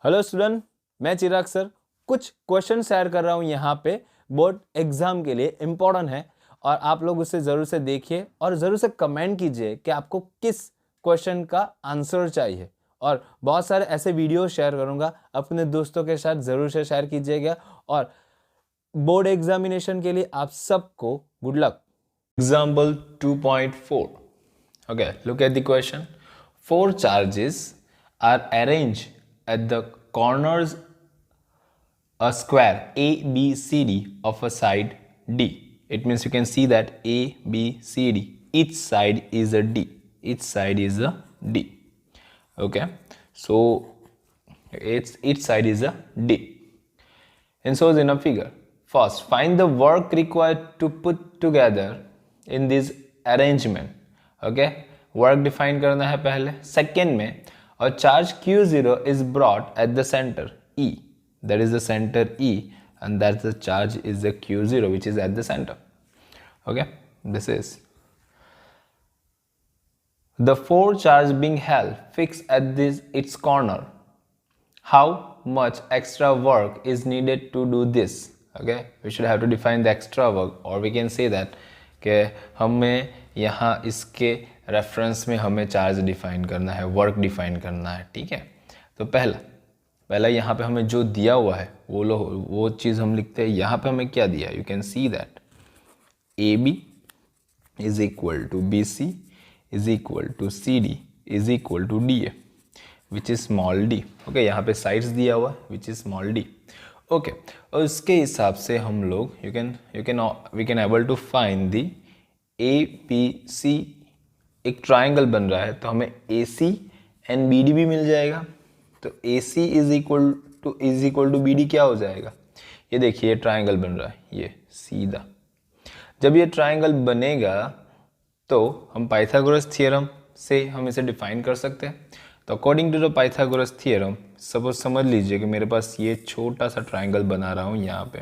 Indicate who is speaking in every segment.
Speaker 1: Hello student, मैं चिराग sir कुछ question share कर रहा हूँ यहाँ पे बोर्ड एग्जाम के लिए इम्पोर्टेंट है और आप लोग उसे ज़रूर से देखिए और ज़रूर से कमेंट कीजिए कि आपको किस क्वेश्चन का आंसर चाहिए। और बहुत सारे ऐसे वीडियो शेयर करूँगा, अपने दोस्तों के साथ ज़रूर से शेयर कीजिएगा। और बोर्ड एग्जामिनेशन के लिए आप सबको good luck. Example 2.4. Okay, look at the question. Four charges are arranged at the corners a square ABCD of a side D. It means you can see that ABCD, each side is a D. Each side is a D. Okay, so each side is a D. And so in a figure, first find the work required to put together in this arrangement. Okay, work define करना है पहले. Second में a charge Q0 is brought at the center E, that is the center E, and that's the charge is the Q0 which is at the center. Okay, this is the four charge being held fixed at this its corner. How much extra work is needed to do this? Okay, we should have to define the extra work, or we can say that कि हमें यहाँ इसके reference में हमें charge define करना है, work define करना है. ठीक है, तो पहला यहाँ पे हमें जो दिया हुआ है वो चीज़ हम लिखते हैं. यहाँ पे हमें क्या दिया है? You can see that AB is equal to BC is equal to CD is equal to DA which is small d. Okay, यहाँ पे साइड्स दिया हुआ है which is small d. Okay, और उसके हिसाब से हम लोग we can able to find the ABC. एक ट्राइंगल बन रहा है तो हमें AC and BD भी मिल जाएगा. तो AC is equal to BD क्या हो जाएगा? ये देखिए, ये ट्राइंगल बन रहा है, ये सीधा. जब ये ट्राइंगल बनेगा तो हम पाइथागोरस थ्योरम से हम इसे डिफाइन कर सकते हैं. तो according to the Pythagoras theorem, suppose समझ लीजिए कि मेरे पास ये छोटा सा ट्राइंगल बना रहा हूँ. यहाँ पे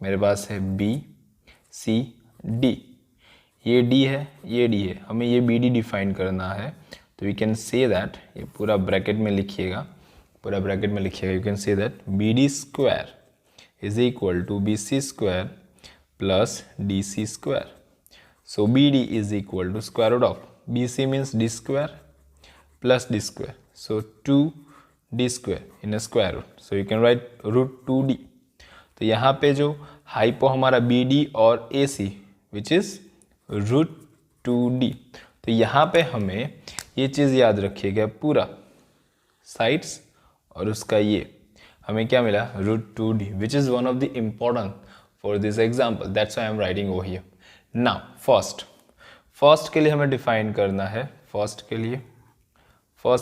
Speaker 1: मेरे पास है BCD, ये D है, ये D है, हमें ये BD डिफाइन करना है. तो वी कैन से दैट, ये पूरा ब्रैकेट में लिखिएगा, you can say that BD square is equal to BC square plus DC square. So BD is equal to square root of BC means D square plus D square, so 2D square in a square root, so you can write root 2D. तो यहाँ पे जो hypo हमारा BD और AC which is root 2D. तो यहाँ पे हमें ये चीज़ याद रखिएगा, पूरा साइड्स और उसका ये हमें क्या मिला? root 2D, which is one of the important for this example, that's why I am writing over here. Now first के लिए हमें डिफाइन करना है. फर्स्ट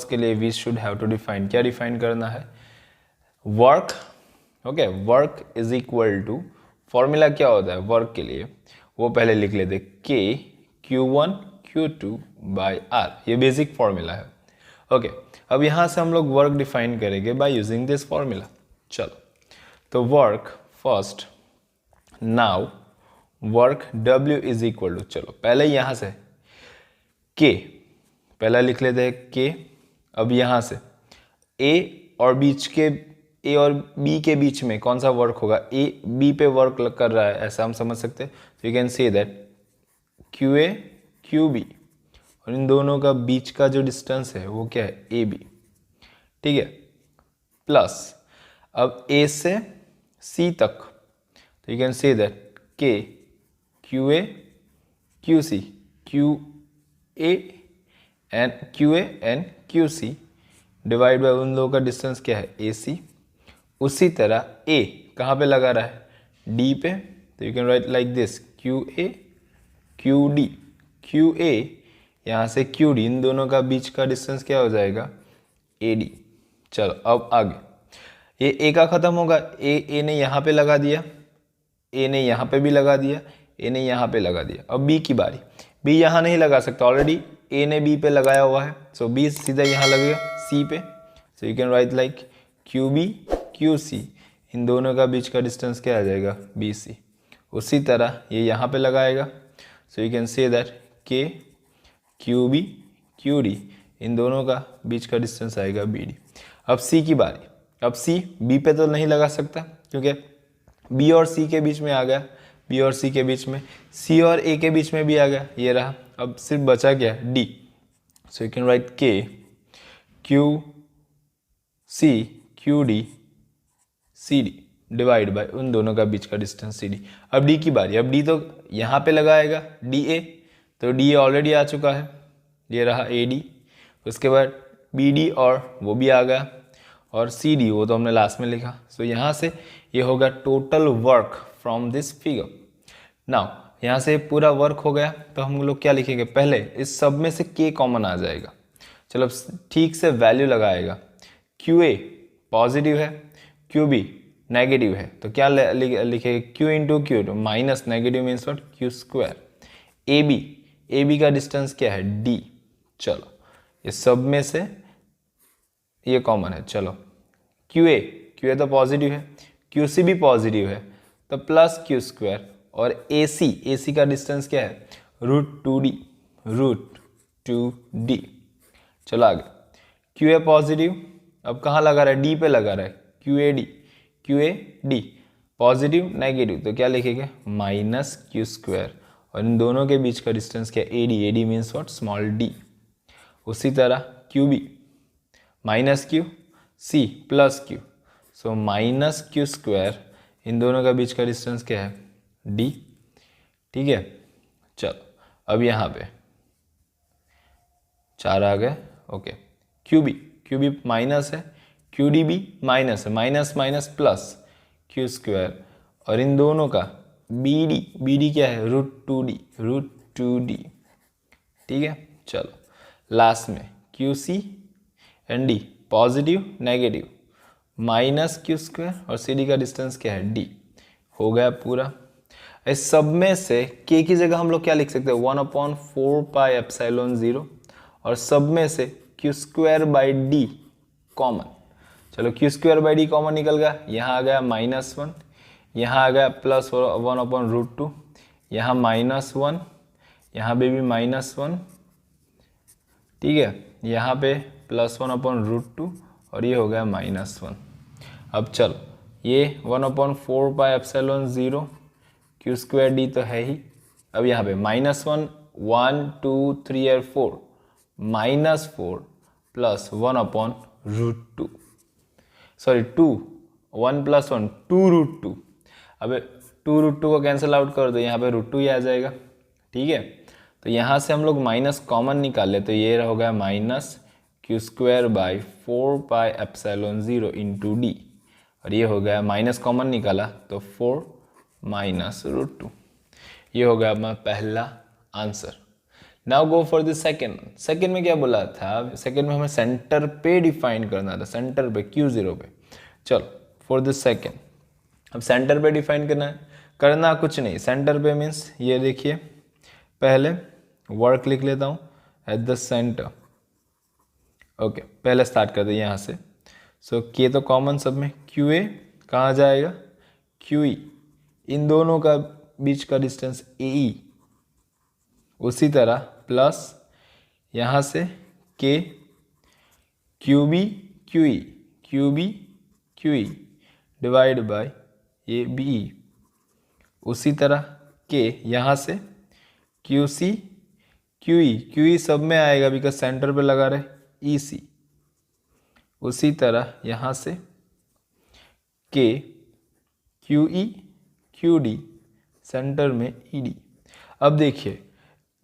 Speaker 1: के लिए we should have to define, क्या डिफाइन करना है? Work. Okay, work is equal to, formula क्या होता है वर्क के लिए वो पहले लिख लेते, K Q1 Q2 by R. ये बेसिक फॉर्मूला है. ओके, अब यहाँ से हम लोग वर्क डिफाइन करेंगे बाय यूजिंग दिस फॉर्मूला. चलो, तो work first, now work W is equal to, चलो पहले यहाँ से K पहला लिख लेते हैं K. अब यहाँ से A और B के बीच में कौन सा वर्क होगा? A B पे वर्क कर रहा है, ऐसा हम समझ सकते हैं. तो you can say that QA QB, और इन दोनों का बीच का जो डिस्टेंस है वो क्या है? AB. ठीक है, प्लस अब A से C तक, तो you can say that K QA QC QA and QC divide by उन लोगों का डिस्टेंस क्या है? AC. उसी तरह A कहाँ पे लगा रहा है? D पे. तो you can write like this QA QD. QA यहाँ से QD, इन दोनों का बीच का डिस्टेंस क्या हो जाएगा? AD. चलो अब आगे, ये A का खत्म होगा, A ने यहाँ पे लगा दिया, A ने यहाँ पे भी लगा दिया, A ने यहाँ पे लगा दिया. अब B की बारी. B यहाँ नहीं लगा सकता, ऑलरेडी A ने B पे लगाया हुआ है. सो B सीधा यहाँ लगेगा C पे. सो you can write like QB QC, इन दोनों का बीच का डिस्टेंस क्या आ जाएगा? BC. उसी तरह ये यहाँ पे लगाएगा. सो you can say that K QB QD, इन दोनों का बीच का डिस्टेंस आएगा BD. अब C की बारी. अब सी, बी पे तो नहीं लगा सकता क्योंकि बी और सी के बीच में आ गया, बी और सी के बीच में, सी और ए के बीच में भी आ गया, ये रहा। अब सिर्फ बचा क्या, D. So you can write K Q C Q D C D divide by उन दोनों का बीच का डिस्टेंस सी डी। अब डी की बारी, अब डी तो यहाँ पे लगाएगा डी ए, तो डी ए ऑलरेडी आ चुका है, ये रहा ए डी। उसके बाद बी डी और वो भी आ गया, और सी डी वो तो हमने लास्ट में लिखा। सो यहाँ से ये होगा total work from this figure. Now यहाँ से पूरा वर्क हो गया, तो हम लोग क्या लिखेंगे, पहले इस सब में से के कॉमन आ जाएगा। चलो ठीक से वैल्यू लगाएगा, क्यू ए पॉजिटिव है, क्यू बी नेगेटिव है, तो क्या लिखेगा, क्यू इंटू क्यू, तो minus negative means what, Q square. A B का डिस्टेंस क्या है, डी। चलो ये सब में से ये कॉमन है, चलो क्यू ए तो पॉजिटिव है, क्यू सी भी पॉजिटिव है, तो प्लस क्यू स्क्वायर। और ए सी का डिस्टेंस क्या है, रूट टू डी। चलो आगे, क्यू ए पॉजिटिव, अब कहाँ लगा रहा है, डी पे लगा रहा है, Q A D positive negative, तो क्या लिखेंगे, माइनस क्यू स्क्वायर। और इन दोनों के बीच का डिस्टेंस क्या, A D means what, small D. उसी तरह Q B minus Q, C plus Q, so minus Q square, इन दोनों का बीच का डिस्टेंस क्या है, डी। ठीक है, चलो अब यहाँ पे 4 आ गए, ओके। क्यू बी माइनस है, क्यू डी भी माइनस है, minus minus plus Q square, और इन दोनों का बी डी क्या है, रूट टू डी। ठीक है, चलो लास्ट में Q C and D positive negative, minus Q square, और सी डी का डिस्टेंस क्या है, डी। हो गया पूरा। इस सब में से के की जगह हम लोग क्या लिख सकते हैं, 1/4 पाई एप्सिलॉन 0, और सब में से Q square by D common. चलो Q square by D common निकल गया, यहाँ आ गया -1, यहाँ आ गया +1/√2, यहाँ -1, यहाँ पे भी -1, ठीक है, यहाँ पे +1/√2, और ये हो गया -1। अब चलो ये 1/4 pi epsilon 0 Q square D तो है ही। अब यहाँ पे -1 1 2 3 और 4 -4 प्लस 1/√2, सॉरी 2 1 + 1 2√2। अब 2√2 को कैंसिल आउट कर दो, यहाँ पे √2 ही आ जाएगा। ठीक है, तो यहाँ से हम लोग माइनस कॉमन निकाले, तो ये हो गया -Q square by 4 pi epsilon 0 into D, और ये हो गया माइनस कॉमन निकाला तो 4 -√2। ये हो गया हमारा पहला answer. Now go for the second में क्या बोला था, सेकेंड में हमें सेंटर पे डिफाइन करना था, सेंटर पे Q0 पे। चलो फॉर द सेकेंड, अब सेंटर पे डिफाइन करना कुछ नहीं, सेंटर पे मीन्स ये देखिए, पहले वर्क लिख लेता हूँ एट द सेंटर। ओके, पहले स्टार्ट करते हैं यहाँ से। सो के तो कॉमन सब में, क्यू ए कहाँ जाएगा, क्यू ई, इन दोनों का बीच का डिस्टेंस ए ई, उसी तरह प्लस यहाँ से K Q B Q E divide by A B E, उसी तरह के यहाँ से क्यू सी क्यू ई सब में आएगा बिकॉज सेंटर पे लगा रहे ई सी, उसी तरह यहाँ से K Q E Q D centre में ई डी। अब देखिए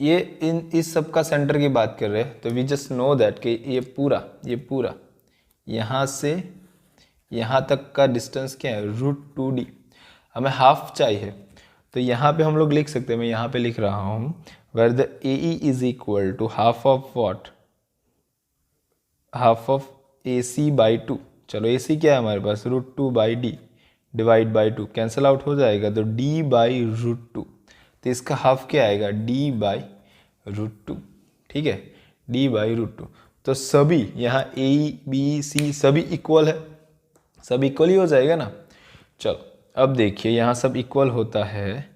Speaker 1: ये इस सब का सेंटर की बात कर रहे हैं, तो वी जस्ट नो दैट कि ये पूरा यहाँ से यहाँ तक का डिस्टेंस क्या है, √2d। हमें हाफ चाहिए, तो यहाँ पे हम लोग लिख सकते हैं, मैं यहाँ पे लिख रहा हूँ, where the A E is equal to half of what, half of A C by 2। चलो ए सी क्या है हमारे पास, √2/d divide by 2, cancel out हो जाएगा, तो d/√2, तो इसका हाफ क्या आएगा, d/√2। ठीक है, d/√2। तो सभी यहाँ ए बी सी सभी इक्वल है, सब इक्वल ही हो जाएगा ना। चलो अब देखिए यहाँ सब इक्वल होता है,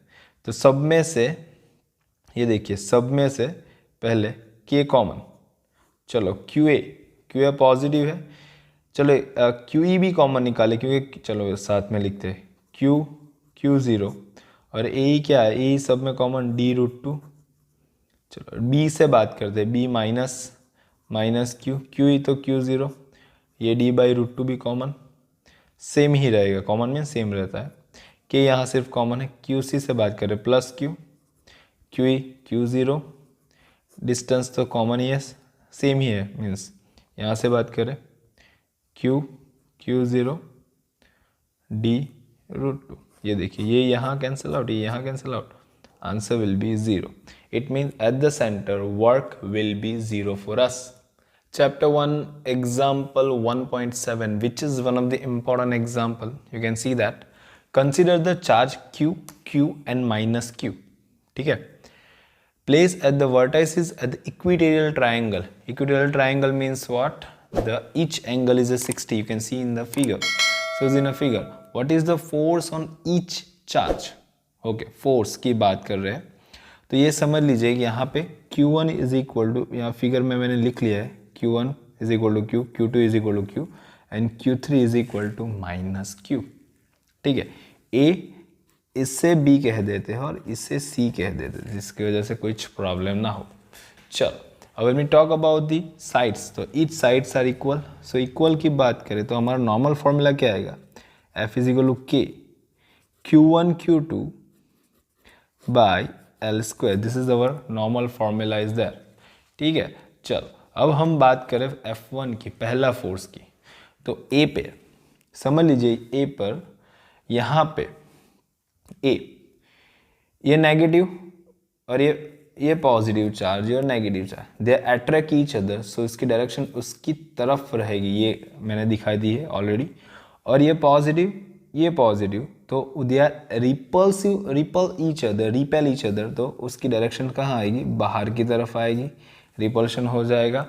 Speaker 1: तो सब में से ये देखिए, सब में से पहले के कॉमन, चलो क्यू ए पॉजिटिव है, चलो क्यू ई भी कॉमन निकाले, क्योंकि चलो साथ में लिखते हैं क्यू क्यू ज़ीरो और ए ई क्या है, ए ई सब में कॉमन d√2। चलो बी से बात करते हैं, B minus Q, Q E तो क्यू ज़ीरो, ये d/√2 भी कॉमन सेम ही रहेगा, कॉमन में सेम रहता है कि यहाँ सिर्फ कॉमन है। क्यू सी से बात करें plus Q, Q E Q zero, distance तो कॉमन ही है, सेम ही है, मीन्स यहाँ से बात करें क्यू क्यू ज़ीरो d√2, ये देखिए ये यहाँ कैंसिल आउट, ये यहाँ cancel out, answer will be 0. It means at the center work will be 0 for us. Chapter 1 example 1.7, which is one of the important example. You can see that. Consider the charge q, q and minus q. ठीक है. Place at the vertices at the equilateral triangle. Equilateral triangle means what? The each angle is a 60. You can see in the figure. So it's in a figure. What is the force on each charge? Okay force की बात कर रहे हैं, तो ये समझ लीजिए कि यहाँ पे Q1 इज इक्वल टू, यहाँ फिगर में मैंने लिख लिया है Q1 is equal to Q, Q2 is equal to Q and Q3 is equal to minus Q. ठीक है, A इससे B कह देते हैं और इससे C कह देते हैं, जिसकी वजह से कुछ प्रॉब्लम ना हो. चलो अगर मैं टॉक अबाउट दी साइड्स, तो each sides are equal. So equal की बात करें तो हमारा नॉर्मल फॉर्मूला क्या आएगा, F is equal to K Q1 Q2 by L square. This is our normal formula is there. ठीक है, चलो अब हम बात करें F1 की, पहला फोर्स की. तो A पे समझ लीजिए, A पर यहाँ पे A ये नेगेटिव और ये पॉजिटिव चार्ज और negative charge, they attract each other. So इसकी डायरेक्शन उसकी तरफ रहेगी, ये मैंने दिखाई दी है ऑलरेडी. और ये पॉजिटिव तो they are repel each other, तो उसकी डायरेक्शन कहाँ आएगी, बाहर की तरफ आएगी, रिपल्शन हो जाएगा.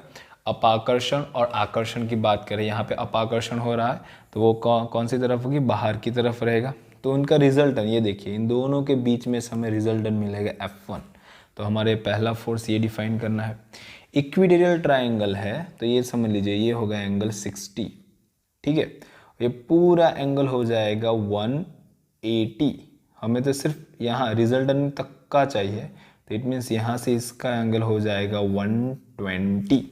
Speaker 1: अपाकर्षण और आकर्षण की बात करें, यहाँ पे अपाकर्षण हो रहा है तो वो कौन सी तरफ होगी, बाहर की तरफ रहेगा. तो उनका रिजल्टन ये देखिए, इन दोनों के बीच में से हमें रिजल्टन मिलेगा F1. तो हमारे पहला फोर्स ये डिफाइन करना है. इक्विलेटरल ट्राइंगल है तो ये समझ लीजिए ये होगा एंगल 60. ठीक है, ये पूरा एंगल हो जाएगा 180. हमें तो सिर्फ यहाँ रिजल्टन तक का चाहिए, तो इट मीन्स यहाँ से इसका एंगल हो जाएगा 120.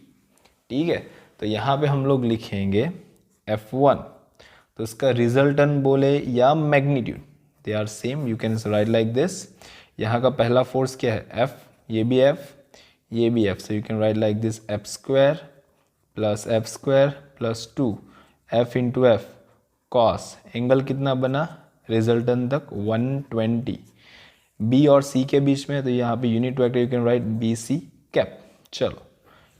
Speaker 1: ठीक है, तो यहाँ पे हम लोग लिखेंगे F1, तो इसका रिजल्टन बोले या magnitude, they are same. You can write like this. यहाँ का पहला फोर्स क्या है, F, ये भी F, ये भी F. So you can write like this F² plus 2 F into F cos, angle कितना बना रिजल्टन तक 120. B और C के बीच में, तो यहाँ पे unit vector you can right BC cap. चलो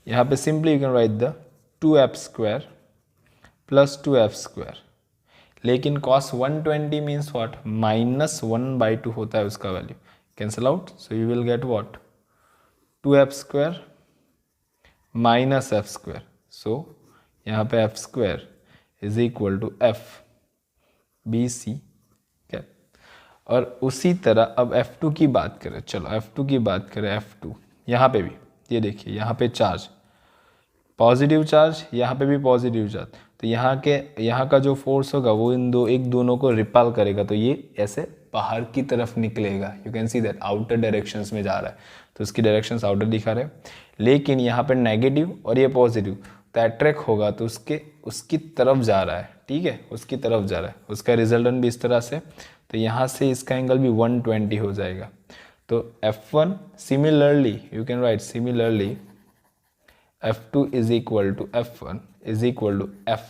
Speaker 1: यहाँ पे simply you can write the 2F² plus 2F². लेकिन कॉस 120 मीन्स व्हाट, -1/2 होता है उसका value, cancel out. So you will get what, 2F² minus F². So यहाँ पे F² is equal to F BC cap. और उसी तरह अब F2 की बात करें, चलो F2 की बात करें. F2 यहाँ पे भी ये देखिए, यहाँ पे चार्ज पॉजिटिव चार्ज, यहाँ पे भी पॉजिटिव चार्ज, तो यहाँ का जो फोर्स होगा वो दोनों को रिपल करेगा, तो ये ऐसे बाहर की तरफ निकलेगा. You can see that outer directions में जा रहा है, तो उसकी डायरेक्शंस आउटर दिखा रहे हैं. लेकिन यहाँ पे नेगेटिव और ये पॉजिटिव, तो अट्रैक्ट होगा तो उसकी तरफ जा रहा है. ठीक है, उसकी तरफ जा रहा है, उसका रिजल्टेंट भी इस तरह से, तो यहाँ से इसका एंगल भी 120 हो जाएगा. तो F1 similarly you can write similarly F2 is equal to F1 is equal to F.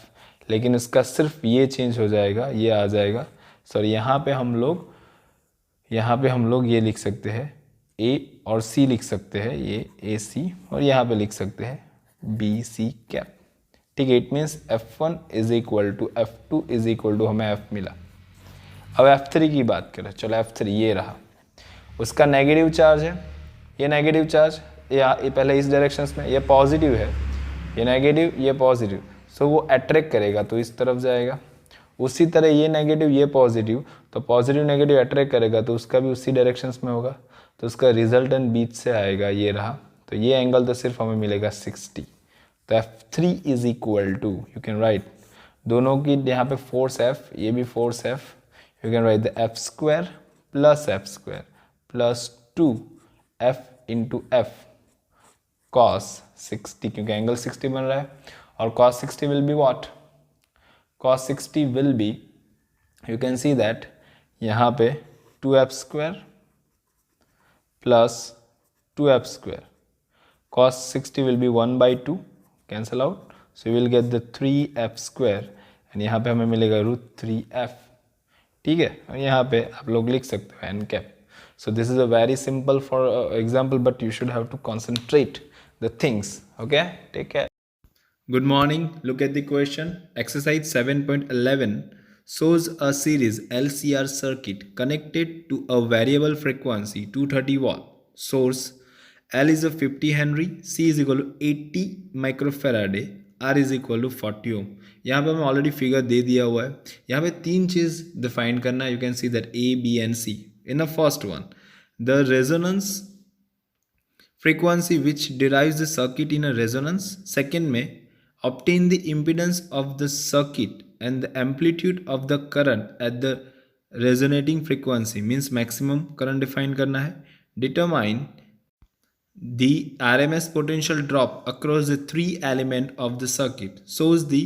Speaker 1: लेकिन इसका सिर्फ ये चेंज हो जाएगा, ये आ जाएगा. सॉरी, यहाँ पे हम लोग ये लिख सकते हैं A और C लिख सकते हैं, ये AC, और यहाँ पे लिख सकते हैं BC कैप. ठीक है, it means F1 is equal to F2 is equal to हमें F मिला. अब F3 की बात करें, चलो F3 ये रहा, उसका नेगेटिव चार्ज है, ये नेगेटिव चार्ज ये पहले इस डायरेक्शंस में, ये पॉजिटिव है, ये नेगेटिव ये पॉजिटिव, सो वो अट्रैक्ट करेगा तो इस तरफ जाएगा. उसी तरह ये नेगेटिव ये पॉजिटिव, तो पॉजिटिव नेगेटिव अट्रैक्ट करेगा तो उसका भी उसी डायरेक्शंस में होगा, तो उसका रिजल्टेंट बीच से आएगा, ये रहा. तो ये एंगल तो सिर्फ हमें मिलेगा 60. तो F3 is equal to, you can write दोनों की यहाँ पे फोर्स एफ, ये भी force F, you can write the F square plus 2 F into F cos 60, क्योंकि एंगल 60 बन रहा है, और cos 60 will be what, cos 60 will be, you can see that यहाँ पे 2f square plus 2f square, cos 60 will be 1/2, cancel out, so you will get the 3f square and यहाँ पे हमें मिलेगा √3f, ठीक है। और यहाँ पे आप लोग लिख सकते हो n cap. So this is a very simple for example, but you should have to concentrate the things. Okay, take care. Good morning. Look at the question. Exercise 7.11 shows a series LCR circuit connected to a variable frequency 230 watt source. L is a 50 Henry, C is equal to 80 microfarad, R is equal to 40 ohm. यहाँ पे हमें already figure दे दिया हुआ है। यहाँ पे तीन चीज़ define करना है। You can see that A, B and C. In the first one, the resonance frequency which derives the circuit in a resonance. Second में obtain the impedance of the circuit and the amplitude of the current at the resonating frequency, means maximum current define करना है. Determine the RMS potential drop across the three element of the circuit. Shows the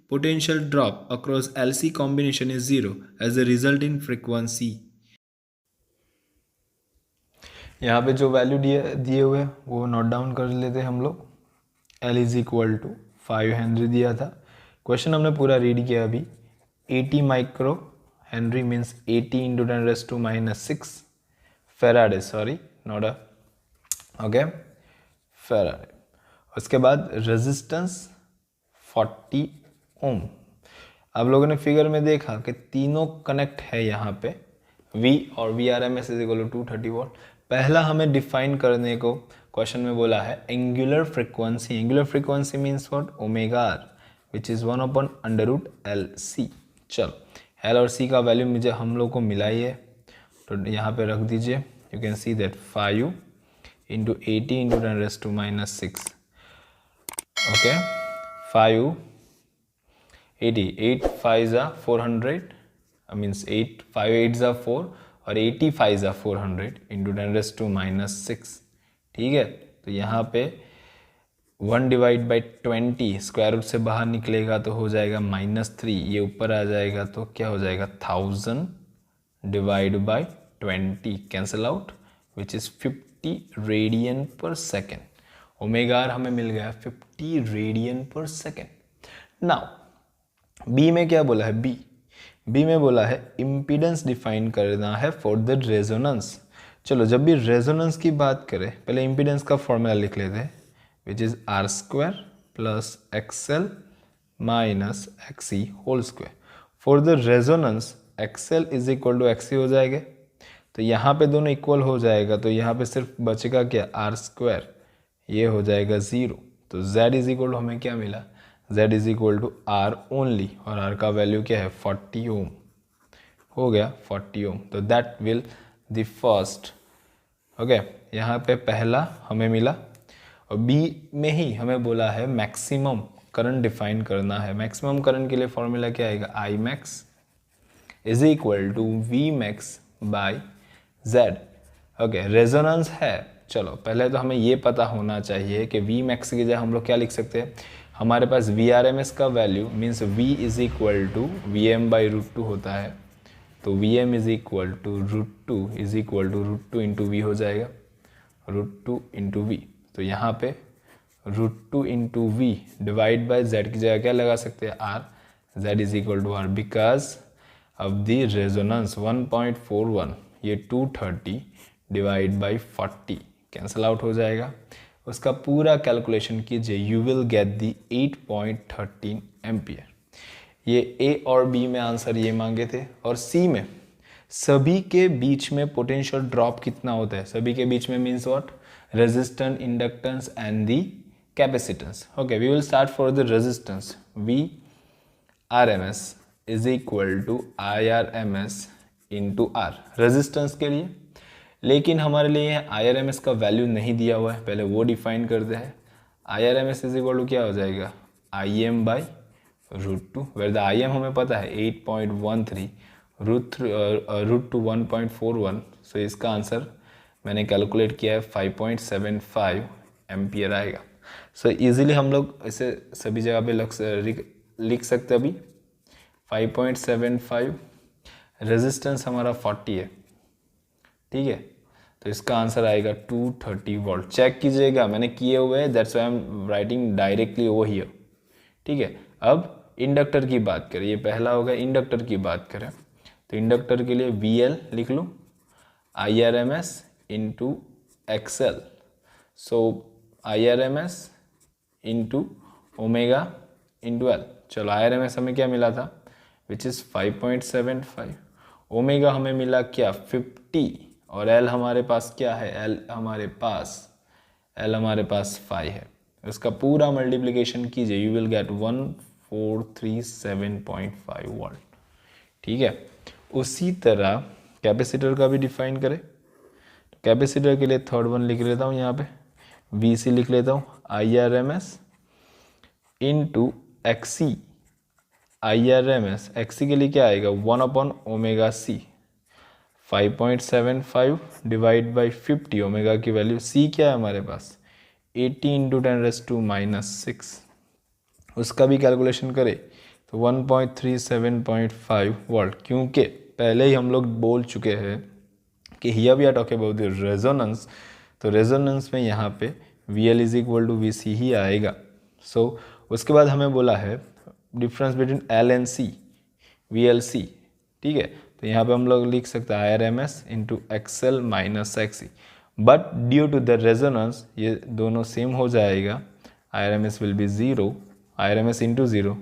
Speaker 1: potential drop across LC combination is 0 as a result in frequency. यहाँ पे जो value दिए हुए वो note down कर लेते हैं हम लोग। L is equal to 5 henry दिया था। क्वेश्चन हमने पूरा रीड किया अभी। 80 micro henry means 80 into 10⁻⁻⁶ faraday, sorry not a, okay, faraday. उसके बाद रेजिस्टेंस 40 ओम। आप लोगों ने फिगर में देखा कि तीनों कनेक्ट है यहाँ पे, V और VRMS is equal to 230 volt. पहला हमें डिफाइन करने को क्वेश्चन में बोला है angular frequency. Angular frequency means what, omega R, which is 1/√LC। चलो L और C का वैल्यू मुझे हम लोग को मिला ही है, तो यहाँ पे रख दीजिए। You can see that 5 into 80 into 10⁻⁶, okay, 5 80, 8 5 जा 400, मीन्स 8 5 8 जा 4 और 80 5 जा 400 इंटू 10⁻⁶, ठीक है। तो यहाँ पे 1/20 स्क्वायर रूट से बाहर निकलेगा तो हो जाएगा -3, ये ऊपर आ जाएगा तो क्या हो जाएगा 1000 / 20 cancel out, which is 50 radian पर सेकेंड। ओमेगा आर हमें मिल गया 50 रेडियन पर सेकेंड। नाउ बी में क्या बोला है, बी में बोला है इम्पीडेंस डिफाइन करना है फॉर द रेजोनेंस। चलो जब भी रेजोनेंस की बात करें पहले इम्पीडेंस का फॉर्मूला लिख लेते हैं, which is R² plus XL minus XC whole square. For the resonance XL is equal to XC हो जाएगा, तो यहाँ पे दोनों इक्वल हो जाएगा, तो यहाँ पे सिर्फ बचेगा क्या R², ये हो जाएगा 0। तो Z इज इक्वल टू हमें क्या मिला, Z is equal to R only, और R का वैल्यू क्या है 40 ओम, हो गया 40 ओम। तो that will the first, okay, यहाँ पे पहला हमें मिला। और बी में ही हमें बोला है मैक्सिमम करंट डिफाइन करना है। मैक्सिमम करंट के लिए फॉर्मूला क्या आएगा, I max is equal to V max by Z। Okay, resonance है। चलो पहले तो हमें ये पता होना चाहिए कि V max की जगह हम लोग क्या लिख सकते हैं, हमारे पास VRMS का value means V is equal to VM/√2 होता है, तो VM is equal to √2 is equal to √2 into V हो जाएगा, √2 इंटू V। तो यहाँ पे √2 into V divide by Z की जगह क्या लगा सकते हैं, R, Z is equal to R, because of the resonance 1.41, ये 230 डिवाइड बाई 40 कैंसल आउट हो जाएगा। उसका पूरा कैलकुलेशन कीजिए, you will get the 8.13 ampere. ये A और B में आंसर ये मांगे थे। और C में सभी के बीच में पोटेंशियल ड्रॉप कितना होता है, सभी के बीच में means what, resistance, inductance and the capacitance. Okay, we will start for the resistance. VRMS is equal to IRMS into R resistance के लिए, लेकिन हमारे लिए IRMS का वैल्यू नहीं दिया हुआ है, पहले वो डिफाइन करते हैं। IRMS इज इक्वल टू क्या हो जाएगा, IM/2 √2, वेर द IM हमें पता है 8.13, √2 1.41, सो इसका आंसर मैंने कैलकुलेट किया है 5.75 एम्पियर आएगा। सो इजीली हम लोग इसे सभी जगह पे लिख सकते हैं। अभी 5.75, रेजिस्टेंस हमारा 40 है, ठीक है, तो इसका आंसर आएगा 230 वोल्ट। चेक कीजिएगा, मैंने किए हुए हैं, that's why I am writing directly over here, ठीक है। अब इंडक्टर की बात करें, ये पहला होगा। इंडक्टर की बात करें तो इंडक्टर के लिए VL लिख लूँ, IRMS इंटू XL, सो IRMS into omega into L। चलो IRMS हमें क्या मिला था, विच इज़ 5.75, ओमेगा हमें मिला क्या 50, और L हमारे पास क्या है, L हमारे पास 5 है। इसका पूरा मल्टीप्लिकेशन कीजिए, यू विल गेट 1437.5 वोल्ट, ठीक है। उसी तरह कैपेसिटर का भी डिफाइन करें, तो कैपेसिटर के लिए थर्ड वन लिख लेता हूँ यहाँ पे, VC लिख लेता हूँ, IRMS into XC, IRMS XC के लिए क्या आएगा 1/ω/C, 5.75 डिवाइड बाई 50, ओमेगा की वैल्यू C क्या है हमारे पास 80 इंटू 10⁻⁻⁶, उसका भी कैलकुलेशन करें तो 1.37.5 वोल्ट, क्योंकि पहले ही हम लोग बोल चुके हैं कि here we are talking about the resonance, तो रेजोनेंस में यहाँ पे VL is equal to VC ही आएगा। सो उसके बाद हमें बोला है difference between L and C, VLC, ठीक है, तो यहाँ पे हम लोग लिख सकते हैं IRMS into XL minus XC, but due to the resonance ये दोनों सेम हो जाएगा, IRMS will be 0, IRMS into 0,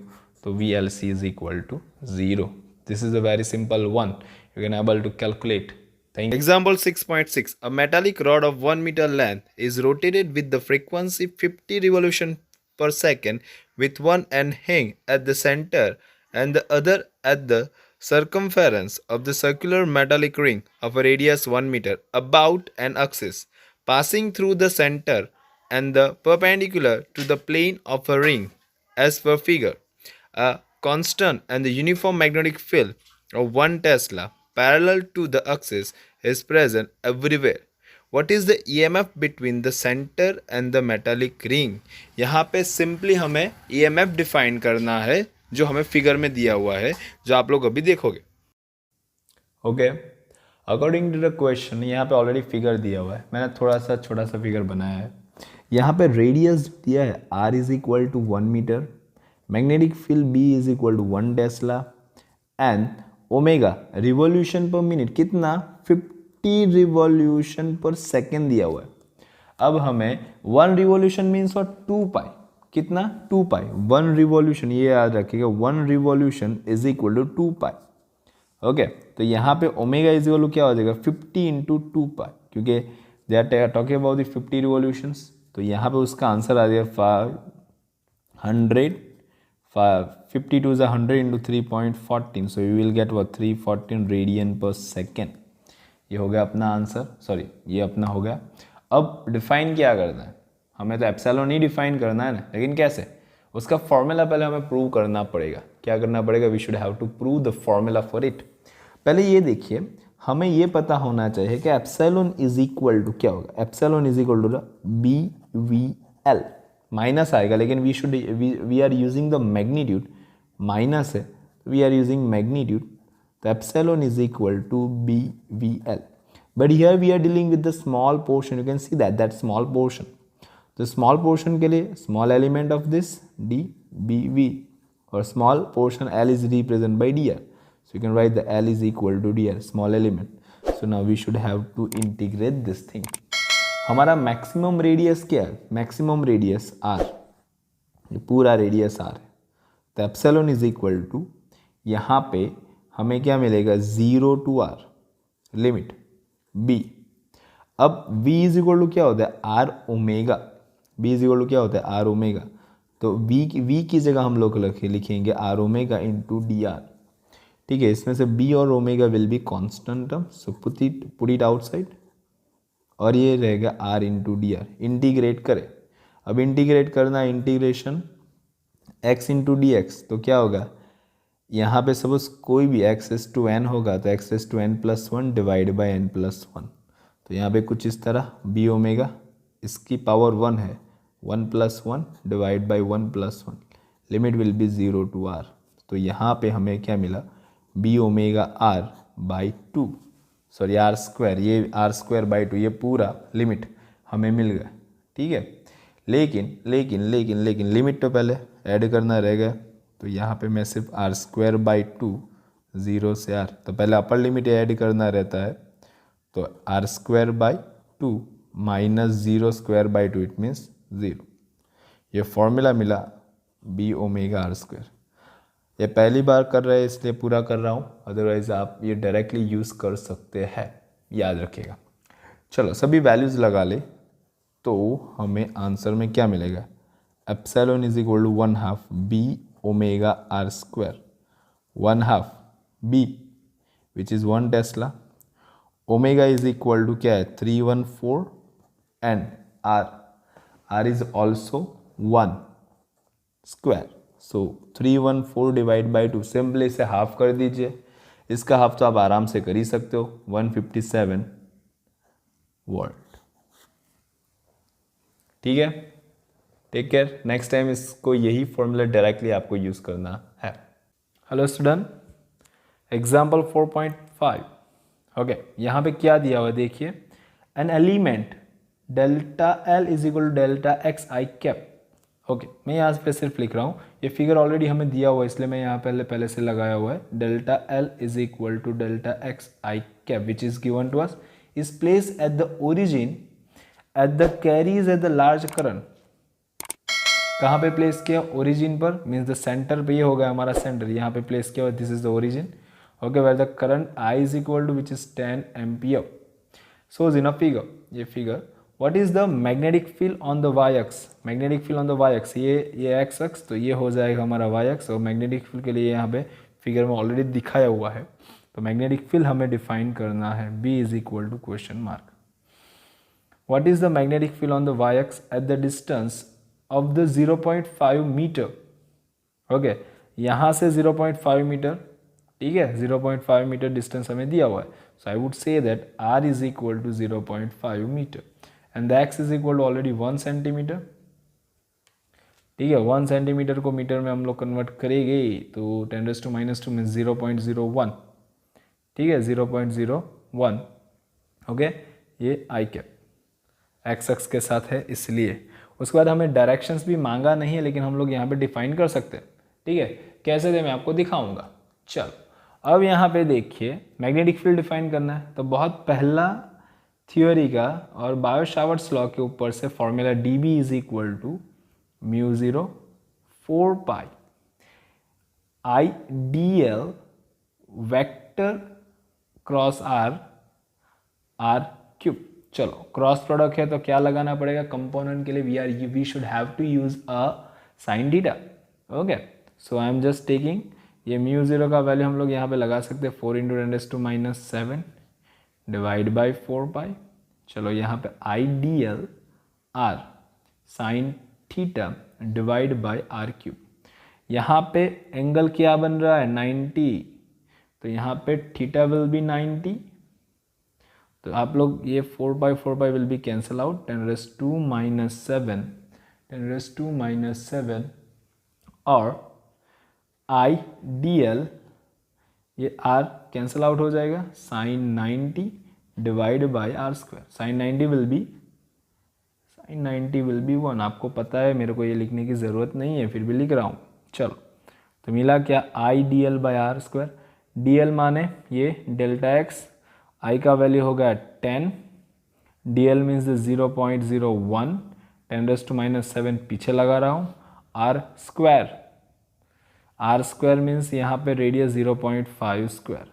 Speaker 1: तो VLC is equal to 0. This is a very simple one. You can able to calculate. Thank you.
Speaker 2: Example 6.6. A metallic rod of 1 meter length is rotated with the frequency 50 revolution per second, with one end hanging at the center and the other at the circumference of the circular metallic ring of a radius 1 meter about an axis, passing through the center and the perpendicular to the plane of a ring as per figure. A constant and the uniform magnetic field of 1 Tesla parallel to the axis is present everywhere. What is the EMF between the center and the metallic ring? यहाँ पे simply हमें EMF define करना है जो हमें figure में दिया हुआ है, जो आप लोग अभी देखोगे।
Speaker 1: Okay, according to the question यहाँ पे ऑलरेडी फिगर दिया हुआ है, मैंने थोड़ा सा छोटा सा फिगर बनाया है। यहाँ पे रेडियस दिया है R is equal to 1 metre, magnetic field B is equal to 1 tesla, and omega revolution per minute कितना 50 रिवॉल्यूशन पर सेकेंड दिया हुआ है। अब हमें 1 रिवॉल्यूशन मीन्स और 2 पाई, कितना 2 पाई, 1 रिवॉल्यूशन, ये याद रखिएगा 1 revolution is equal to 2 pi. Okay, तो यहाँ पे ओमेगा इज इक्वल टू क्या हो जाएगा 50 इंटू 2 पाई, क्योंकि they are talking about the 50 revolutions, तो यहाँ पे उसका आंसर आ जाएगा 52 is 100 into 3.14, so you will get what 314 radian पर सेकेंड। ये हो गया अपना आंसर, सॉरी ये अपना हो गया। अब डिफाइन क्या करना है, हमें तो एप्सिलॉन ही डिफाइन करना है ना, लेकिन कैसे, उसका फॉर्मूला पहले हमें प्रूव करना पड़ेगा। क्या करना पड़ेगा, we should have to prove the formula for it. पहले ये देखिए, हमें ये पता होना चाहिए कि एप्सिलॉन इज इक्वल टू क्या होगा, epsilon is equal to BVL, minus आएगा, लेकिन we are using the magnitude, minus है वी आर यूजिंग मैग्नीट्यूड, तो epsilon is equal to BVL, but here we are dealing with the small portion, you can see that small portion, तो small portion के लिए small element of this DBV, और small portion L is represent by DR, so you can write the L is equal to DR, small element. So now we should have to integrate this thing. हमारा maximum radius क्या है, maximum radius R, ये पूरा radius R है, तो epsilon is equal to यहाँ पे हमें क्या मिलेगा 0 to R लिमिट B। अब V इज इक्वल टू क्या होता है R omega, B is equal to क्या होता है R ओमेगा, तो V की जगह हम लोग लिखेंगे R ओमेगा इंटू DR, ठीक है। इसमें से B और omega will be constant term, so put it outside, और ये रहेगा R इंटू DR। इंटीग्रेट करें, अब इंटीग्रेट करना है, integration x into D x, तो क्या होगा, यहाँ पे सपोज कोई भी x इज टू n होगा तो x is to n plus one divide by n plus one, तो यहाँ पे कुछ इस तरह b ओमेगा, इसकी पावर 1 है, 1 plus one divide by 1 plus one, limit will be 0 to r, तो यहाँ पे हमें क्या मिला, b omega r by two, sorry R square, ये आर स्क्वायर बाई टू, ये पूरा लिमिट हमें मिल गया। ठीक है, लेकिन लेकिन लेकिन लेकिन लिमिट तो पहले ऐड करना रहेगा, तो यहाँ पे मैं सिर्फ R square by two, zero से आर, तो पहले अपर लिमिट ऐड करना रहता है, तो R square by two minus zero square by two, it means zero. ये फॉर्मूला मिला बी ओमेगा आर स्क्वायर। ये पहली बार कर रहे हैं इसलिए पूरा कर रहा हूँ, अदरवाइज आप ये डायरेक्टली यूज़ कर सकते हैं, याद रखिएगा। चलो सभी वैल्यूज़ लगा ले, तो हमें आंसर में क्या मिलेगा, epsilon is equal to 1/2 B omega R square, 1/2 B which is 1 tesla, omega is equal to क्या है 314, and R is also 1 square, so 314 divide by two, simply इसे हाफ कर दीजिए, इसका हाफ तो आप आराम से कर ही सकते हो, 157 वोल्ट। ठीक है, टेक केयर, नेक्स्ट टाइम इसको यही फॉर्मूला डायरेक्टली आपको यूज करना है। हेलो स्टूडेंट, एग्जाम्पल 4.5, ओके, यहाँ पे क्या दिया हुआ देखिए, an element delta L is equal to delta X I cap. Okay, मैं यहाँ पे सिर्फ लिख रहा हूँ, ये फिगर ऑलरेडी हमें दिया हुआ है इसलिए मैं यहाँ पहले से लगाया हुआ है, delta L is equal to delta X I cap which is given to us, is place at the origin at the carries at the large current. कहाँ पे प्लेस किया, ओरिजिन पर, मीन्स द सेंटर पे, ये होगा हमारा centre, यहाँ पे प्लेस किया हुआ, this is the origin, okay, where the current I is equal to which is 10 ampere. So in a figure, ये figure, what is the magnetic field on the Y X, magnetic field on the Y X, ये X X, तो ये हो जाएगा हमारा Y X, और magnetic field के लिए यहाँ पे फिगर में ऑलरेडी दिखाया हुआ है, तो मैग्नेटिक फील्ड हमें डिफाइन करना है, B is equal to question mark. What is the magnetic field on the y-axis at the distance of the 0.5 metre? Okay, यहाँ से 0.5 मीटर, ठीक है, 0.5 मीटर डिस्टेंस हमें दिया हुआ है, so I would say that r is equal to 0.5 metre and the x is equal to already 1 centimetre. ठीक है, 1 सेंटीमीटर को मीटर में हम लोग कन्वर्ट करेंगे तो 10⁻² मीन्स 0.01, ठीक है, 0.01, ओके, ये आई कैप एक्स एक्स के साथ है इसलिए। उसके बाद हमें डायरेक्शंस भी मांगा नहीं है, लेकिन हम लोग यहाँ पे डिफाइन कर सकते हैं। ठीक है, कैसे दे मैं आपको दिखाऊंगा। चलो अब यहाँ पे देखिए, मैग्नेटिक फील्ड डिफाइन करना है, तो बहुत पहला थियोरी का और बायो सावर्ट्स लॉ के ऊपर से formula D B is equal to mu 0 4 pi I D L vector cross R cube. चलो क्रॉस प्रोडक्ट है तो क्या लगाना पड़ेगा, कंपोनेंट के लिए we should have to use a sine theta. Okay, so I am just taking ये mu 0 का वैल्यू हम लोग यहाँ पे लगा सकते हैं 4 × 10⁻⁷ डिवाइड बाई 4 पाई। चलो यहाँ पे I D L R sine theta divide by R cube. यहाँ पे एंगल क्या बन रहा है 90, तो यहाँ पे थीटा विल बी 90, तो आप लोग ये 4 pi will be cancel out, 10⁻⁷ और आई डी एल ये आर कैंसल आउट हो जाएगा, sine 90 divide by R square, sine 90 will be 1। आपको पता है मेरे को ये लिखने की ज़रूरत नहीं है, फिर भी लिख रहा हूँ। चलो तो मिला क्या, I D L by R square, D L माने ये डेल्टा एक्स, आई का वैल्यू होगा 10, डी एल मीन्स 0.01, 10⁻⁷ पीछे लगा रहा हूँ, आर स्क्वायर मीन्स यहाँ पे रेडियस 0.5 स्क्वायर।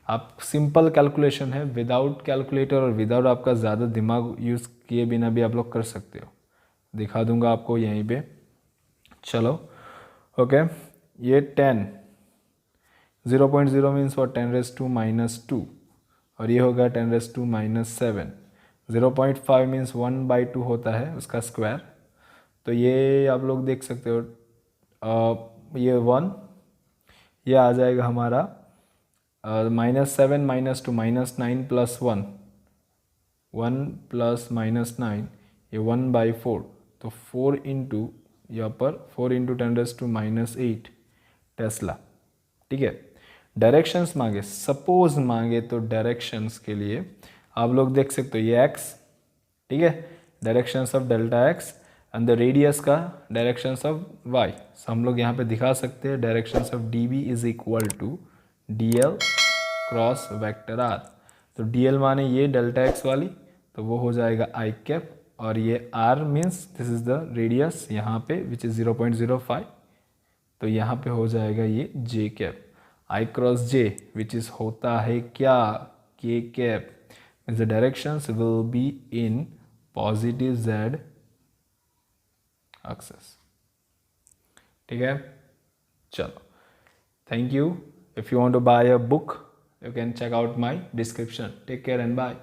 Speaker 1: आप सिंपल कैलकुलेशन है, विदाउट कैलकुलेटर और विदाउट आपका ज़्यादा दिमाग यूज़ किए बिना भी आप लोग कर सकते हो, दिखा दूंगा आपको यहीं पे। चलो ओके, ये 10 0.0 मीन्स फॉर 10⁻⁻², और ये होगा 10⁻⁷। 0.5 मीन्स 1/2 होता है उसका स्क्वायर, तो ये आप लोग देख सकते हो ये 1, ये आ जाएगा हमारा -7 -2 -9 + 1, 1 + -9, ये 1/4, तो 4 इंटू यहाँ पर 4 इंटू 10⁻⁻8 टेस्ला। ठीक है, डायरेक्शंस मांगे, सपोज मांगे तो डायरेक्शंस के लिए आप लोग देख सकते हो ये x, ठीक है, directions of delta x and the radius का डायरेक्शंस ऑफ y। सो हम लोग यहाँ पे दिखा सकते हैं directions of dv is equal to dl cross vector r। तो dl माने ये डेल्टा x वाली, तो वो हो जाएगा i कैप, और ये r means this is the radius यहाँ पे विच इज 0.05, तो यहाँ पे हो जाएगा ये j cap. i cross j which is होता है क्या, k cap, means the directions will be in positive z axis. ठीक है, चलो, thank you. If you want to buy a book, you can check out my description. Take care and bye.